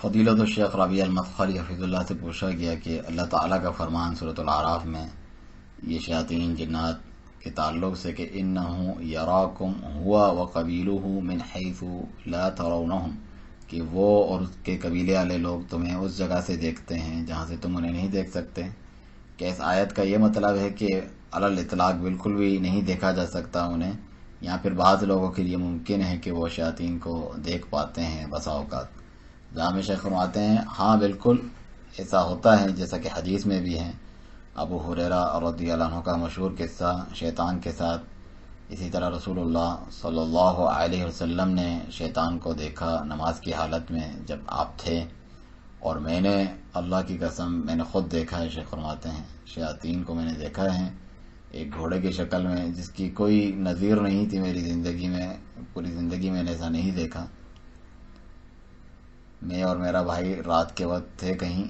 فضیلت الشیخ ربیع المدخلی حفظ اللہ سے پوچھا گیا کہ اللہ تعالیٰ کا فرمان سورۃ الاعراف میں یہ شیاطین جنات کے تعلق سے کہ انہ یراکم ہوا وقبیلہ من حیث لا ترونہم، کہ وہ اور اس کے قبیلے والے لوگ تمہیں اس جگہ سے دیکھتے ہیں جہاں سے تم انہیں نہیں دیکھ سکتے. کہ اس آیت کا یہ مطلب ہے کہ علی الاطلاق بالکل بھی نہیں دیکھا جا سکتا انہیں، یا پھر بعض لوگوں کے لیے ممکن ہے کہ وہ شیاطین کو دیکھ پاتے ہیں بسا اوقات. جامع شیخ فرماتے ہیں ہاں بالکل ایسا ہوتا ہے، جیسا کہ حدیث میں بھی ہے. ابو ہریرہ رضی اللہ عنہ کا مشہور قصہ شیطان کے ساتھ. اسی طرح رسول اللہ صلی اللہ علیہ وسلم نے شیطان کو دیکھا نماز کی حالت میں جب آپ تھے، اور میں نے اللہ کی قسم میں نے خود دیکھا ہے. شیخ فرماتے ہیں شیاطین کو میں نے دیکھا ہے ایک گھوڑے کی شکل میں جس کی کوئی نظیر نہیں تھی میری زندگی میں، پوری زندگی میں نے ایسا نہیں دیکھا. میں اور میرا بھائی رات کے وقت تھے کہیں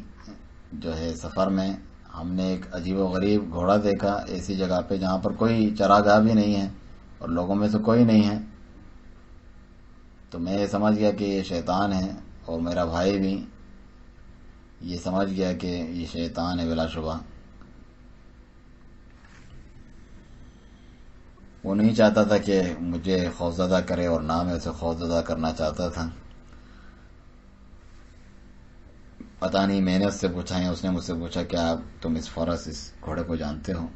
جو ہے سفر میں، ہم نے ایک عجیب و غریب گھوڑا دیکھا ایسی جگہ پہ جہاں پر کوئی چراگاہ بھی نہیں ہے اور لوگوں میں سے کوئی نہیں ہے. تو میں یہ سمجھ گیا کہ یہ شیطان ہے، اور میرا بھائی بھی یہ سمجھ گیا کہ یہ شیطان ہے بلا شبہ. وہ نہیں چاہتا تھا کہ مجھے خوفزدہ کرے اور نہ میں اسے خوفزدہ کرنا چاہتا تھا. پتہ نہیں میں نے اس سے پوچھا یا اس نے مجھ سے پوچھا کہ آپ تم اس فرس اس گھوڑے کو جانتے ہو؟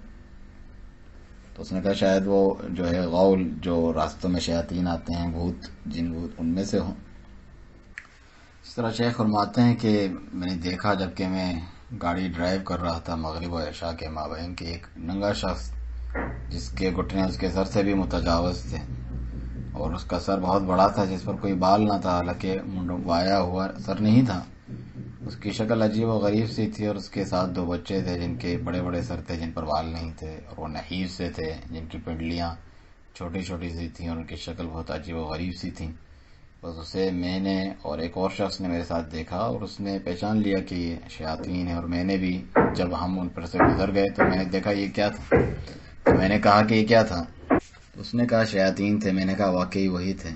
تو اس نے کہا شاید وہ جو ہے غول جو راستوں میں شیاطین آتے ہیں بھوت جن بھوت ان میں سے ہوں. اس طرح شیخ فرماتے ہیں کہ میں نے دیکھا جبکہ میں گاڑی ڈرائیو کر رہا تھا مغرب و عشاء کے مابین کہ ایک ننگا شخص جس کے گھٹنے اس کے سر سے بھی متجاوز تھے، اور اس کا سر بہت بڑا تھا جس پر کوئی بال نہ تھا، حالانکہ منڈوایا ہوا سر نہیں تھا. اس کی شکل عجیب و غریب سی تھی، اور اس کے ساتھ دو بچے تھے جن کے بڑے بڑے سر تھے جن پر بال نہیں تھے، اور وہ نحیف سے تھے جن کی پنڈلیاں چھوٹی چھوٹی سی تھیں اور ان کی شکل بہت عجیب و غریب سی تھی. بس اسے میں نے اور ایک اور شخص نے میرے ساتھ دیکھا اور اس نے پہچان لیا کہ یہ شیاطین ہے. اور میں نے بھی جب ہم ان پر سے گزر گئے تو میں نے دیکھا یہ کیا تھا، تو میں نے کہا کہ یہ کیا تھا؟ اس نے کہا شیاطین تھے. میں نے کہا واقعی وہی تھے.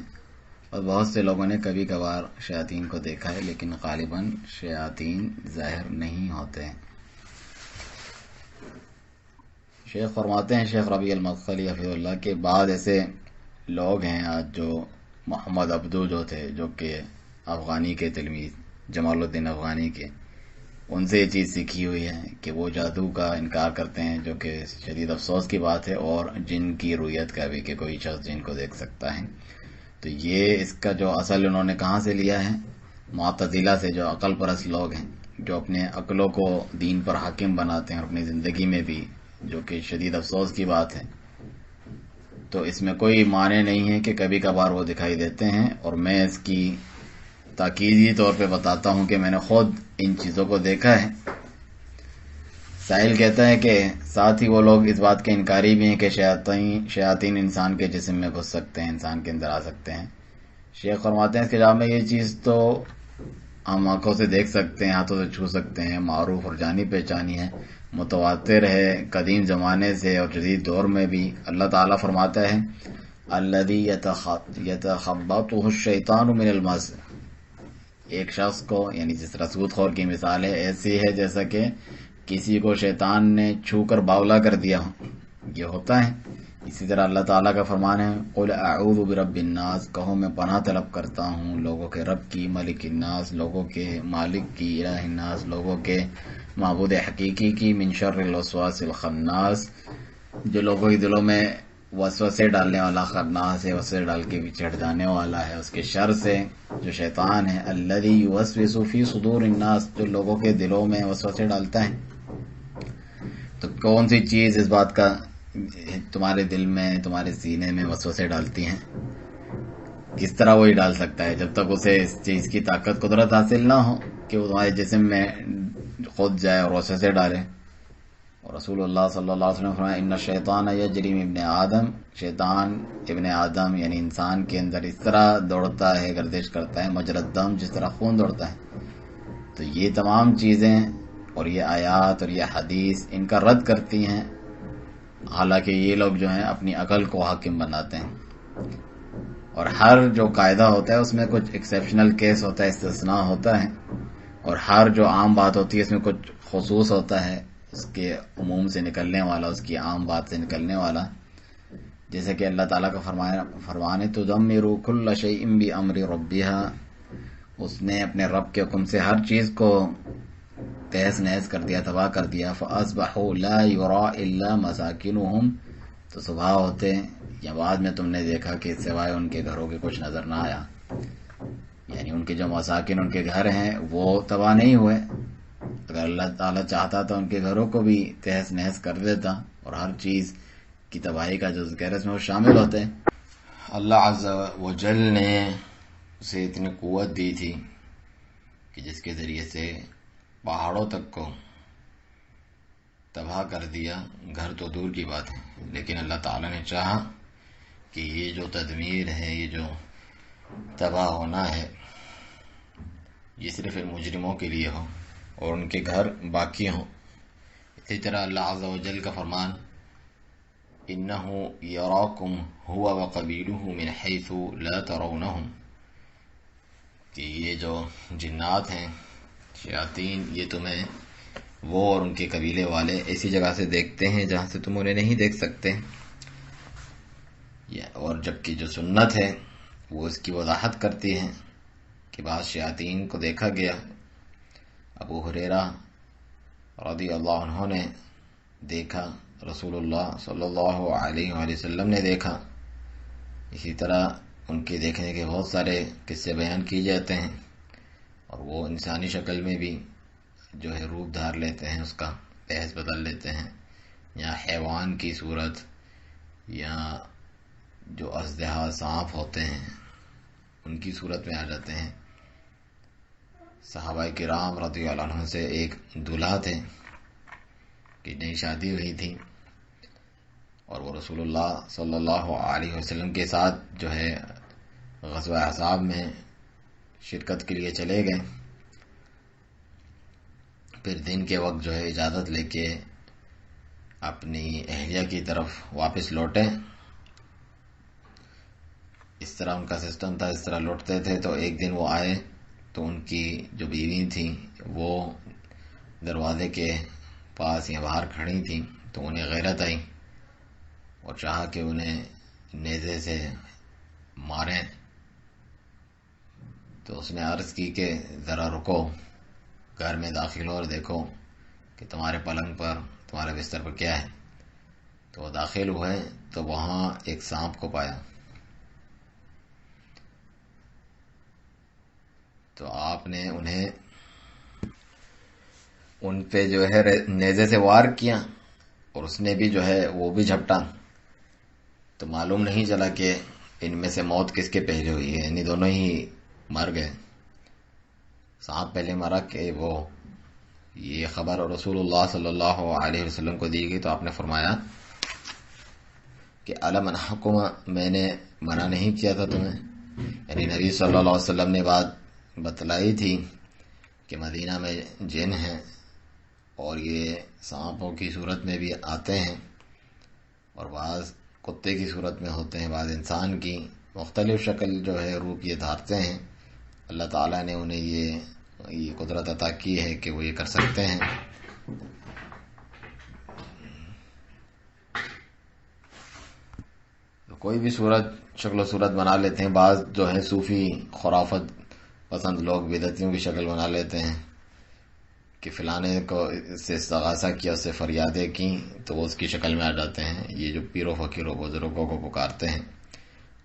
اور بہت سے لوگوں نے کبھی کبھار شیاطین کو دیکھا ہے، لیکن غالباً شیاطین ظاہر نہیں ہوتے. شیخ فرماتے ہیں شیخ ربیع المدخلی حفظ اللہ کے بعد ایسے لوگ ہیں آج جو محمد عبدو جو تھے جو کہ افغانی کے تلمیذ جمال الدین افغانی کے، ان سے یہ چیز سیکھی ہوئی ہے کہ وہ جادو کا انکار کرتے ہیں، جو کہ شدید افسوس کی بات ہے، اور جن کی رویت کا بھی کہ کوئی شخص جن کو دیکھ سکتا ہے. تو یہ اس کا جو اصل انہوں نے کہاں سے لیا ہے؟ معتزلہ سے، جو عقل پرست لوگ ہیں جو اپنے عقلوں کو دین پر حاکم بناتے ہیں اپنی زندگی میں بھی، جو کہ شدید افسوس کی بات ہے. تو اس میں کوئی معنی نہیں ہے کہ کبھی کبھار وہ دکھائی دیتے ہیں، اور میں اس کی تاکیدی طور پہ بتاتا ہوں کہ میں نے خود ان چیزوں کو دیکھا ہے. سائل کہتا ہے کہ ساتھ ہی وہ لوگ اس بات کے انکاری بھی ہیں کہ شیاطین انسان کے جسم میں گھس سکتے ہیں، انسان کے اندر آ سکتے ہیں. شیخ فرماتے ہیں اس کے جواب میں یہ چیز تو ہم آنکھوں سے دیکھ سکتے ہیں، ہاتھوں سے چھو سکتے ہیں، معروف اور جانی پہچانی ہے، متواتر ہے قدیم زمانے سے اور جدید دور میں بھی. اللہ تعالیٰ فرماتا ہے الذی یتخبطہ الشیطان من المس. ایک شخص کو، یعنی جس طرح سود خور کی مثال ہے ایسی ہے جیسا کہ کسی کو شیطان نے چھو کر باولا کر دیا ہو، یہ ہوتا ہے. اسی طرح اللہ تعالیٰ کا فرمان ہے قل اعوذ برب الناس، کہو میں پناہ طلب کرتا ہوں لوگوں کے رب کی، ملک الناس لوگوں کے مالک کی، الہ الناس لوگوں کے معبود حقیقی کی، من شر الوسواس الخناس جو لوگوں کے دلوں میں وسوسے ڈالنے والا خناس ہے، وسوسے ڈال کے پیچھے ہٹ جانے والا ہے، اس کے شر سے جو شیطان ہے. الذی یوسوس فی صدور الناس، جو لوگوں کے دلوں میں وسوسے ڈالتا ہے. تو کون سی چیز اس بات کا تمہارے دل میں تمہارے سینے میں وسوسے ڈالتی ہیں؟ کس طرح وہی ڈال سکتا ہے جب تک اسے اس چیز کی طاقت قدرت حاصل نہ ہو کہ وہ تمہارے جسم میں خود جائے اور وسوسے ڈالے. اور رسول اللہ صلی اللہ علیہ وسلم فرمایا ان الشیطان یجری من ابن آدم، شیطان ابن آدم یعنی انسان کے اندر اس طرح دوڑتا ہے، گردش کرتا ہے، مجرى الدم جس طرح خون دوڑتا ہے. تو یہ تمام چیزیں اور یہ آیات اور یہ حدیث ان کا رد کرتی ہیں، حالانکہ یہ لوگ جو ہیں اپنی عقل کو حاکم بناتے ہیں. اور ہر جو قاعدہ ہوتا ہے اس میں کچھ ایکسیپشنل کیس ہوتا ہے، استثناء ہوتا ہے، اور ہر جو عام بات ہوتی ہے اس میں کچھ خصوص ہوتا ہے، اس کے عموم سے نکلنے والا، اس کی عام بات سے نکلنے والا. جیسے کہ اللہ تعالیٰ کا فرمانے تدمر کل شیء بامر ربها، اس نے اپنے رب کے حکم سے ہر چیز کو تہس نہس کر دیا، تباہ کر دیا. فاصبحوا لا يرى الا مساکنهم، تو صبح ہوتے یا بعد میں تم نے دیکھا کہ سوائے ان کے گھروں کے کچھ نظر نہ آیا. یعنی ان کے جو مساکن، ان کے گھر ہیں، وہ تباہ نہیں ہوئے. اگر اللہ تعالیٰ چاہتا تو ان کے گھروں کو بھی تہس نہس کر دیتا، اور ہر چیز کی تباہی کا جو ذکر ہے اس میں وہ شامل ہوتے. اللہ عز و جل نے اسے اتنی قوت دی تھی کہ جس کے ذریعے سے پہاڑوں تک کو تباہ کر دیا، گھر تو دور کی بات ہے. لیکن اللہ تعالیٰ نے چاہا کہ یہ جو تدمیر ہے، یہ جو تباہ ہونا ہے، یہ صرف ان مجرموں کے لیے ہو اور ان کے گھر باقی ہوں. اسی طرح اللہ عز و جل کا فرمان انہو یراکم ہوا وقبیلہ من حیث لا ترونہم، کہ یہ جو جنات ہیں، شیاطین، یہ تمہیں وہ اور ان کے قبیلے والے ایسی جگہ سے دیکھتے ہیں جہاں سے تم انہیں نہیں دیکھ سکتے. اور جبکہ جو سنت ہے وہ اس کی وضاحت کرتی ہے کہ بعض شیاطین کو دیکھا گیا. ابو ہریرہ رضی اللہ عنہ نے دیکھا، رسول اللہ صلی اللہ علیہ وآلہ وسلم نے دیکھا. اسی طرح ان کے دیکھنے کے بہت سارے قصے بیان کیے جاتے ہیں، اور وہ انسانی شکل میں بھی جو ہے روپ دھار لیتے ہیں، اس کا لحاظ بدل لیتے ہیں، یا حیوان کی صورت، یا جو اژدہا سانپ ہوتے ہیں ان کی صورت میں آ جاتے ہیں. صحابہ کرام رضی اللہ عنہ سے ایک دلہا تھے کہ نئی شادی ہوئی تھی، اور وہ رسول اللہ صلی اللہ علیہ وسلم کے ساتھ جو ہے غزوہ احزاب میں شرکت کے لیے چلے گئے. پھر دن کے وقت جو ہے اجازت لے کے اپنی اہلیہ کی طرف واپس لوٹے. اس طرح ان کا سسٹم تھا، اس طرح لوٹتے تھے. تو ایک دن وہ آئے تو ان کی جو بیوی تھیں وہ دروازے کے پاس یا باہر کھڑی تھیں، تو انہیں غیرت آئی اور چاہا کہ انہیں نیزے سے ماریں. تو اس نے عرض کی کہ ذرا رکو، گھر میں داخل ہو اور دیکھو کہ تمہارے پلنگ پر، تمہارے بستر پر کیا ہے. تو وہ داخل ہوئے تو وہاں ایک سانپ کو پایا. تو آپ نے انہیں ان پہ جو ہے نیزے سے وار کیا، اور اس نے بھی جو ہے وہ بھی جھپٹا. تو معلوم نہیں چلا کہ ان میں سے موت کس کے پہلے ہوئی ہے، یعنی دونوں ہی مر گئے. سانپ پہلے مرا کہ وہ یہ خبر رسول اللہ صلی اللہ علیہ وسلم کو دی گئی. تو آپ نے فرمایا کہ الم انہکم، میں نے منع نہیں کیا تھا تمہیں، یعنی نبی صلی اللہ علیہ وسلم نے بات بتلائی تھی کہ مدینہ میں جن ہیں، اور یہ سانپوں کی صورت میں بھی آتے ہیں، اور بعض کتے کی صورت میں ہوتے ہیں، بعض انسان کی، مختلف شکل جو ہے روپ یہ دھارتے ہیں. اللہ تعالیٰ نے انہیں یہ قدرت عطا کی ہے کہ وہ یہ کر سکتے ہیں. کوئی بھی صورت، شکل و صورت بنا لیتے ہیں. بعض جو ہے صوفی خرافت پسند لوگ بدعتیوں کی شکل بنا لیتے ہیں کہ فلانے کو سے استغاثہ کیا، اس سے فریادیں کی، تو وہ اس کی شکل میں آ جاتے ہیں. یہ جو پیروں فقیروں بزرگوں کو پکارتے ہیں،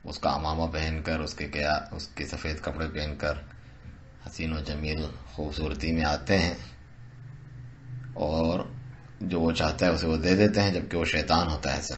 اس کا عمامہ پہن کر، اس کے سفید کپڑے پہن کر حسین و جمیل خوبصورتی میں آتے ہیں، اور جو وہ چاہتا ہے اسے وہ دے دیتے ہیں، جبکہ وہ شیطان ہوتا ہے. ایسا